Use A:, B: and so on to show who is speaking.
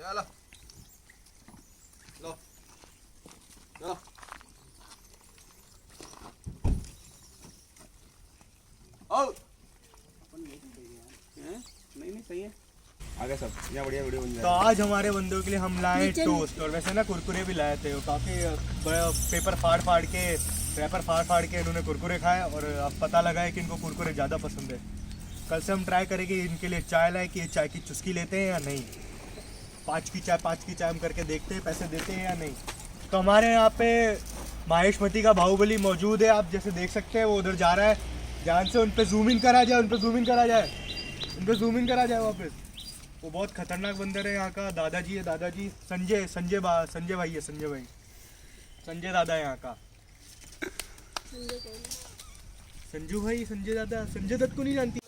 A: चलो लो लो ओ नहीं सही है आगे सब यहाँ बढ़िया वीडियो बन
B: तो
A: जाएगा।
B: आज हमारे बंदों के लिए हम लाए टोस्ट और वैसे ना कुरकुरे भी लाए थे। वो काफ़ी पेपर फाड़ के इन्होंने कुरकुरे खाए और अब पता लगा है कि इनको कुरकुरे ज़्यादा पसंद है। कल से हम ट्राई करेंगे इनके लिए चाय लाए कि ये चाय की चुस्की लेते हैं या नहीं। 5 की चाय हम करके देखते हैं पैसे देते हैं या नहीं। तो हमारे यहाँ पे माहेशमती का बाहुबली मौजूद है, आप जैसे देख सकते हैं। वो उधर जा रहा है, ध्यान से उन पे जूम इन करा जाए वापस। वो बहुत खतरनाक बंदर है यहाँ का। दादाजी है, दादाजी संजय भाई है, संजय दादा है यहाँ का। संजू भाई, संजय दादा, संजय दत्त को नहीं जानती।